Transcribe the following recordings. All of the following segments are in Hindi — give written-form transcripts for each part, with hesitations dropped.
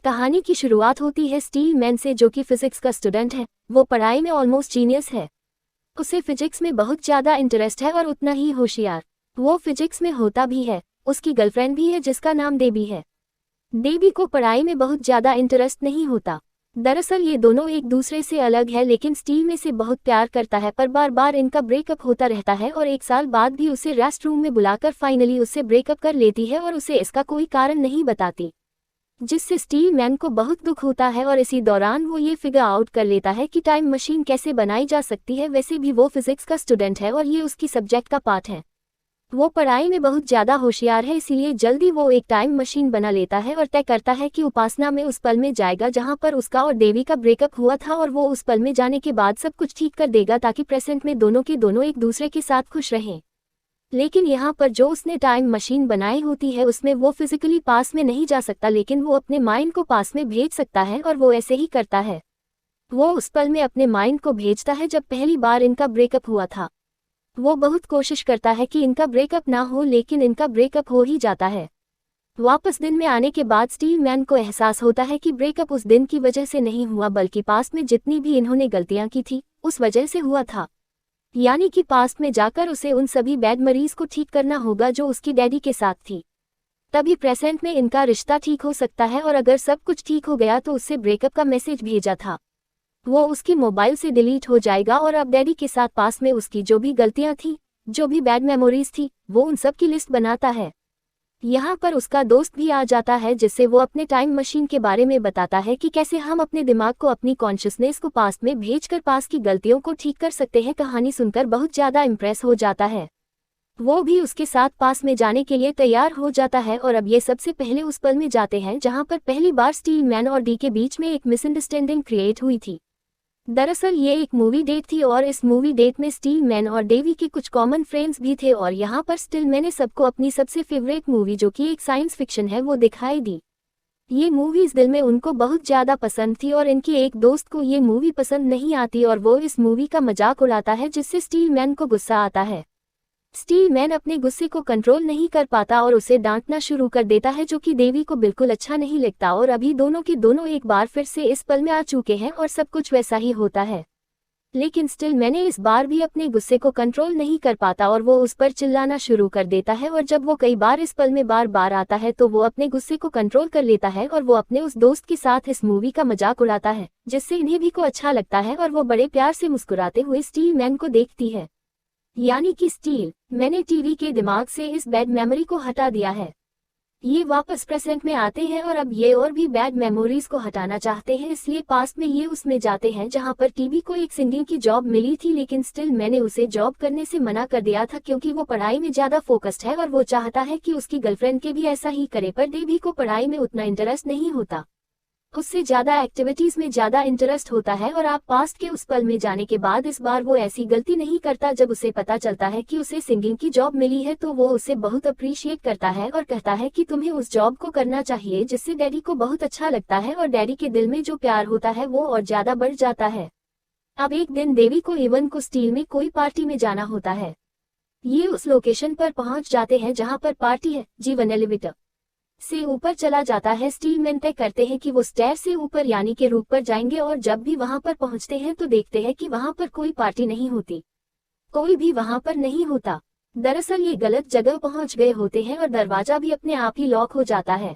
कहानी की शुरुआत होती है स्टील मैन से, जो कि फिजिक्स का स्टूडेंट है। वो पढ़ाई में ऑलमोस्ट जीनियस है। उसे फिजिक्स में बहुत ज़्यादा इंटरेस्ट है और उतना ही होशियार वो फिजिक्स में होता भी है। उसकी गर्लफ्रेंड भी है जिसका नाम देवी है। देवी को पढ़ाई में बहुत ज़्यादा इंटरेस्ट नहीं होता। दरअसल ये दोनों एक दूसरे से अलग है, लेकिन स्टील में से बहुत प्यार करता है, पर बार बार इनका ब्रेकअप होता रहता है और 1 साल बाद भी उसे रेस्ट रूम में बुलाकर फाइनली उससे ब्रेकअप कर लेती है और उसे इसका कोई कारण नहीं बताती, जिससे स्टील मैन को बहुत दुख होता है। और इसी दौरान वो ये फिगर आउट कर लेता है कि टाइम मशीन कैसे बनाई जा सकती है। वैसे भी वो फिजिक्स का स्टूडेंट है और ये उसकी सब्जेक्ट का पार्ट है। वो पढ़ाई में बहुत ज़्यादा होशियार है, इसीलिए जल्दी वो एक टाइम मशीन बना लेता है और तय करता है कि उपासना में उस पल में जाएगा जहां पर उसका और देवी का ब्रेकअप हुआ था, और वो उस पल में जाने के बाद सब कुछ ठीक कर देगा ताकि प्रेजेंट में दोनों के दोनों एक दूसरे के साथ खुश रहें। लेकिन यहाँ पर जो उसने टाइम मशीन बनाई होती है उसमें वो फिजिकली पास में नहीं जा सकता, लेकिन वो अपने माइंड को पास में भेज सकता है, और वो ऐसे ही करता है। वो उस पल में अपने माइंड को भेजता है जब पहली बार इनका ब्रेकअप हुआ था। वो बहुत कोशिश करता है कि इनका ब्रेकअप ना हो, लेकिन इनका ब्रेकअप हो ही जाता है। वापस दिन में आने के बाद स्टील मैन को एहसास होता है कि ब्रेकअप उस दिन की वजह से नहीं हुआ, बल्कि पास्ट में जितनी भी इन्होंने गलतियां की थी उस वजह से हुआ था। यानी कि पास्ट में जाकर उसे उन सभी बैड मरीज को ठीक करना होगा जो उसकी डैडी के साथ थी, तभी प्रेजेंट में इनका रिश्ता ठीक हो सकता है। और अगर सब कुछ ठीक हो गया तो उससे ब्रेकअप का मैसेज भेजा था वो उसकी मोबाइल से डिलीट हो जाएगा, और अब डैडी के साथ पास में उसकी जो भी गलतियां थी, जो भी बैड मेमोरीज थी, वो उन सब की लिस्ट बनाता है। यहाँ पर उसका दोस्त भी आ जाता है, जिससे वो अपने टाइम मशीन के बारे में बताता है कि कैसे हम अपने दिमाग को, अपनी कॉन्शियसनेस को पास्ट में भेजकर पास्ट की गलतियों को ठीक कर सकते हैं। कहानी सुनकर बहुत ज़्यादा इम्प्रेस हो जाता है। वो भी उसके साथ पास में जाने के लिए तैयार हो जाता है, और अब ये सबसे पहले उस पल में जाते हैं जहाँ पर पहली बार स्टील मैन और डी के बीच में एक मिसअंडरस्टैंडिंग क्रिएट हुई थी। दरअसल ये एक मूवी डेट थी, और इस मूवी डेट में स्टील मैन और देवी के कुछ कॉमन फ्रेंड्स भी थे, और यहाँ पर स्टील मैन ने सबको अपनी सबसे फेवरेट मूवी, जो कि एक साइंस फिक्शन है, वो दिखाई दी। ये मूवी इस दिल में उनको बहुत ज़्यादा पसंद थी, और इनकी एक दोस्त को ये मूवी पसंद नहीं आती और वो इस मूवी का मजाक उड़ाता है, जिससे स्टील मैन को गुस्सा आता है। स्टील मैन अपने गुस्से को कंट्रोल नहीं कर पाता और उसे डांटना शुरू कर देता है, जो कि देवी को बिल्कुल अच्छा नहीं लगता। और अभी दोनों के दोनों एक बार फिर से इस पल में आ चुके हैं और सब कुछ वैसा ही होता है, लेकिन स्टिल मैंने इस बार भी अपने गुस्से को कंट्रोल नहीं कर पाता और वो उस पर चिल्लाना शुरू कर देता है। और जब वो कई बार इस पल में बार बार आता है तो वो अपने गुस्से को कंट्रोल कर लेता है और वो अपने उस दोस्त के साथ इस मूवी का मजाक उड़ाता है, जिससे इन्हें भी को अच्छा लगता है और वो बड़े प्यार से मुस्कुराते हुए स्टील मैन को देखती है। यानी कि स्टील मैंने टीवी के दिमाग से इस बैड मेमोरी को हटा दिया है। ये वापस प्रेजेंट में आते हैं और अब ये और भी बैड मेमोरीज को हटाना चाहते हैं, इसलिए पास्ट में ये उसमें जाते हैं जहां पर टीवी को एक सिंगिंग की जॉब मिली थी, लेकिन स्टिल मैंने उसे जॉब करने से मना कर दिया था क्योंकि वो पढ़ाई में ज्यादा फोकस्ड है और वो चाहता है कि उसकी गर्लफ्रेंड के भी ऐसा ही करे। पर देवी को पढ़ाई में उतना इंटरेस्ट नहीं होता, उससे ज्यादा एक्टिविटीज में ज्यादा इंटरेस्ट होता है। और आप पास्ट के उस पल में जाने के बाद इस बार वो ऐसी गलती नहीं करता। जब उसे पता चलता है कि उसे सिंगिंग की जॉब मिली है तो वो उसे बहुत अप्रिशिएट करता है और कहता है कि तुम्हें उस जॉब को करना चाहिए, जिससे डैडी को बहुत अच्छा लगता है और डैडी के दिल में जो प्यार होता है वो और ज्यादा बढ़ जाता है। अब एक दिन देवी को इवन को स्टील में कोई पार्टी में जाना होता है। ये उस लोकेशन पर पहुंच जाते हैं जहां पर पार्टी है। जीवन एलिवेटर से ऊपर चला जाता है। स्टील मैन तय करते हैं कि वो स्टेयर से ऊपर यानी के रूप पर जाएंगे और जब भी वहां पर पहुंचते हैं तो देखते हैं कि वहां पर कोई पार्टी नहीं होती, कोई भी वहां पर नहीं होता। दरअसल ये गलत जगह पहुंच गए होते हैं और दरवाजा भी अपने आप ही लॉक हो जाता है।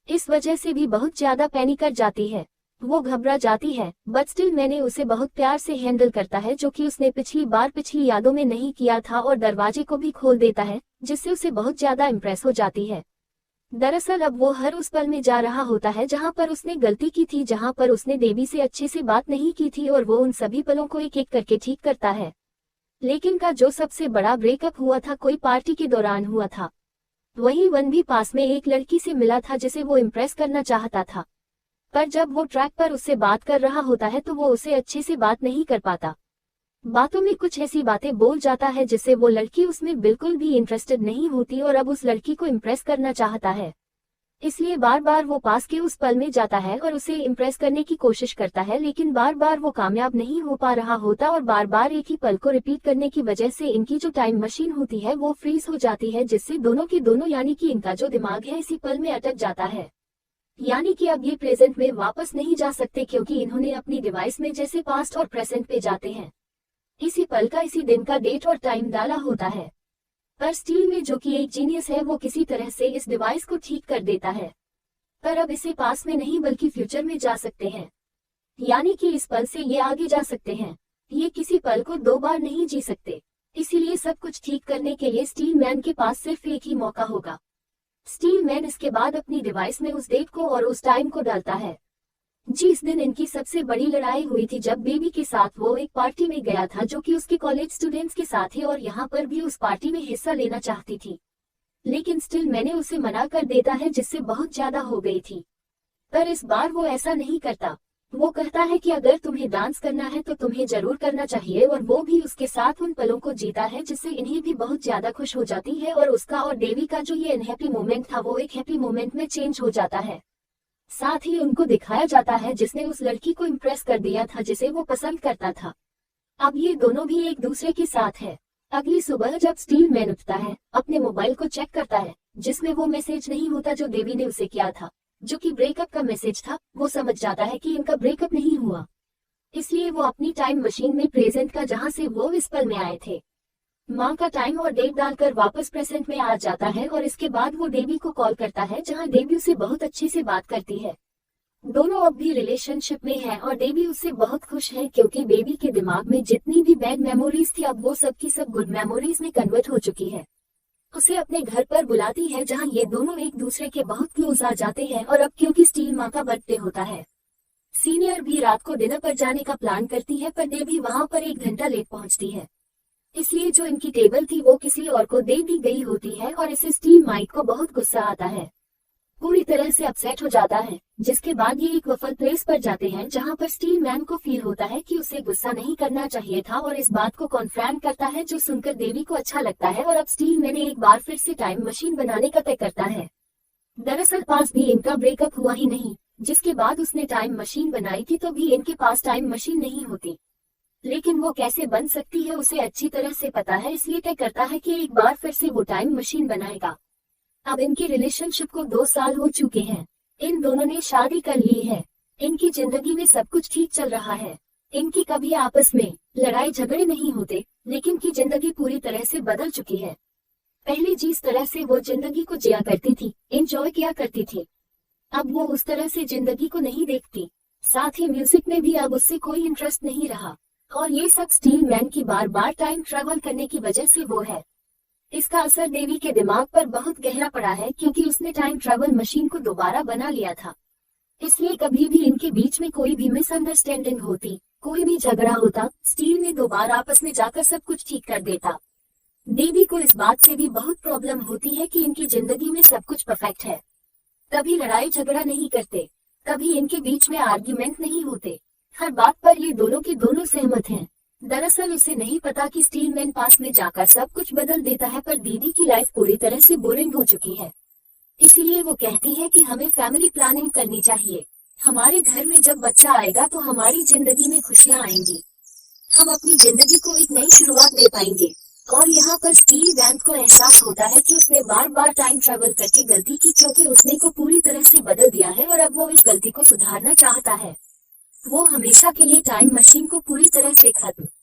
इस वजह से भी बहुत ज्यादा पैनिक कर जाती है, वो घबरा जाती है। बट स्टिल मैंने उसे बहुत प्यार से हैंडल करता है, जो कि उसने पिछली यादों में नहीं किया था, और दरवाजे को भी खोल देता है, जिससे उसे बहुत ज्यादा इम्प्रेस हो जाती है। दरअसल अब वो हर उस पल में जा रहा होता है जहां पर उसने गलती की थी, जहां पर उसने देवी से अच्छे से बात नहीं की थी, और वो उन सभी पलों को एक एक करके ठीक करता है। लेकिन का जो सबसे बड़ा ब्रेकअप हुआ था कोई पार्टी के दौरान हुआ था। वही वन भी पास में एक लड़की से मिला था जिसे वो इम्प्रेस करना चाहता था, पर जब वो ट्रैक पर उससे बात कर रहा होता है तो वो उसे अच्छे से बात नहीं कर पाता। बातों में कुछ ऐसी बातें बोल जाता है जिससे वो लड़की उसमें बिल्कुल भी इंटरेस्टेड नहीं होती और अब उस लड़की को इम्प्रेस करना चाहता है। इसलिए बार बार वो पास के उस पल में जाता है और उसे इम्प्रेस करने की कोशिश करता है, लेकिन बार बार वो कामयाब नहीं हो पा रहा होता और बार बार एक ही पल को रिपीट करने की वजह से इनकी जो टाइम मशीन होती है वो फ्रीज हो जाती है, जिससे दोनों के दोनों यानी कि इनका जो दिमाग है इसी पल में अटक जाता है। यानी कि अब ये प्रेजेंट में वापस नहीं जा सकते क्योंकि इन्होंने अपनी डिवाइस में जैसे पास्ट और प्रेजेंट पे जाते हैं इसी पल का इसी दिन का डेट और टाइम डाला होता है। पर स्टील में जो कि एक जीनियस है वो किसी तरह से इस डिवाइस को ठीक कर देता है। पर अब इसे पास में नहीं बल्कि फ्यूचर में जा सकते हैं, यानी कि इस पल से ये आगे जा सकते हैं। ये किसी पल को दो बार नहीं जी सकते, इसीलिए सब कुछ ठीक करने के लिए स्टील मैन के पास सिर्फ एक ही मौका होगा। स्टील मैन इसके बाद अपनी डिवाइस में उस डेट को और उस टाइम को डालता है जिस दिन इनकी सबसे बड़ी लड़ाई हुई थी, जब बेबी के साथ वो एक पार्टी में गया था जो कि उसके कॉलेज स्टूडेंट्स के साथ है और यहाँ पर भी उस पार्टी में हिस्सा लेना चाहती थी, लेकिन स्टिल मैंने उसे मना कर देता है जिससे बहुत ज्यादा हो गई थी। पर इस बार वो ऐसा नहीं करता। वो कहता है कि अगर तुम्हें डांस करना है तो तुम्हें जरूर करना चाहिए, और वो भी उसके साथ उन पलों को जीता है जिससे इन्हें भी बहुत ज्यादा खुश हो जाती है और उसका और देवी का जो ये अनहैप्पी मोमेंट था वो एक हैप्पी मोमेंट में चेंज हो जाता है। साथ ही उनको दिखाया जाता है जिसने उस लड़की को इम्प्रेस कर दिया था जिसे वो पसंद करता था। अब ये दोनों भी एक दूसरे के साथ है। अगली सुबह जब स्टील मैन उठता है, अपने मोबाइल को चेक करता है जिसमें वो मैसेज नहीं होता जो देवी ने उसे किया था, जो कि ब्रेकअप का मैसेज था। वो समझ जाता है कि इनका ब्रेकअप नहीं हुआ, इसलिए वो अपनी टाइम मशीन में प्रेजेंट का जहां से वो इस पल में आए थे माँ का टाइम और डेट डालकर वापस प्रेजेंट में आ जाता है और इसके बाद वो देवी को कॉल करता है जहां देवी उसे बहुत अच्छे से बात करती है। दोनों अब भी रिलेशनशिप में है और देवी उससे बहुत खुश है क्योंकि बेबी के दिमाग में जितनी भी बैड मेमोरीज थी अब वो सब की सब गुड मेमोरीज में कन्वर्ट हो चुकी है। उसे अपने घर पर बुलाती है जहां ये दोनों एक दूसरे के बहुत क्लोज आ जाते हैं। और अब क्योंकि स्टील माँ का बर्थडे होता है, सीनियर भी रात को डिनर पर जाने का प्लान करती है, पर देवी वहां पर 1 घंटा लेट पहुंचती है, इसलिए जो इनकी टेबल थी वो किसी और को दे दी गई होती है और इसे स्टील माइक को बहुत गुस्सा आता है, पूरी तरह से अपसेट हो जाता है। जिसके बाद ये एक वफल प्लेस पर जाते हैं जहां पर स्टील मैन को फील होता है कि उसे गुस्सा नहीं करना चाहिए था और इस बात को कॉन्फ्रंट करता है, जो सुनकर देवी को अच्छा लगता है। और अब स्टील मैन एक बार फिर से टाइम मशीन बनाने का तय करता है। दरअसल पास भी इनका ब्रेकअप हुआ ही नहीं, जिसके बाद उसने टाइम मशीन बनाई थी तो भी इनके पास टाइम मशीन नहीं होती, लेकिन वो कैसे बन सकती है उसे अच्छी तरह से पता है, इसलिए तय करता है कि एक बार फिर से वो टाइम मशीन बनाएगा। अब इनकी रिलेशनशिप को 2 साल हो चुके हैं। इन दोनों ने शादी कर ली है। इनकी जिंदगी में सब कुछ ठीक चल रहा है। इनकी कभी आपस में लड़ाई झगड़े नहीं होते, लेकिन की जिंदगी पूरी तरह से बदल चुकी है। पहले जिस तरह से वो जिंदगी को जिया करती थी, एंजॉय किया करती थी, अब वो उस तरह से जिंदगी को नहीं देखती। साथ ही म्यूजिक में भी अब उससे कोई इंटरेस्ट नहीं रहा, और ये सब स्टील मैन की बार बार टाइम ट्रेवल करने की वजह से वो है। इसका असर देवी के दिमाग पर बहुत गहरा पड़ा है क्योंकि उसने टाइम ट्रेवल मशीन को दोबारा बना लिया था, इसलिए कभी भी इनके बीच में कोई भी मिसअंडरस्टैंडिंग होती, कोई भी झगड़ा होता, स्टील ने दोबारा आपस में जाकर सब कुछ ठीक कर देता। देवी को इस बात से भी बहुत प्रॉब्लम होती है कि इनकी जिंदगी में सब कुछ परफेक्ट है, कभी लड़ाई झगड़ा नहीं करते, कभी इनके बीच में आर्ग्यूमेंट नहीं होते, हर बात पर ये दोनों के दोनों सहमत हैं। दरअसल उसे नहीं पता कि स्टील मैन पास में जाकर सब कुछ बदल देता है, पर दीदी की लाइफ पूरी तरह से बोरिंग हो चुकी है, इसीलिए वो कहती है कि हमें फैमिली प्लानिंग करनी चाहिए। हमारे घर में जब बच्चा आएगा तो हमारी जिंदगी में खुशियां आएंगी, हम अपनी जिंदगी को एक नई शुरुआत दे पाएंगे। और यहाँ पर स्टील मैन को एहसास होता है कि उसने बार बार टाइम ट्रेवल करके गलती की, क्योंकि उसने को पूरी तरह से बदल दिया है और अब वो इस गलती को सुधारना चाहता है। वो हमेशा के लिए टाइम मशीन को पूरी तरह से खत्म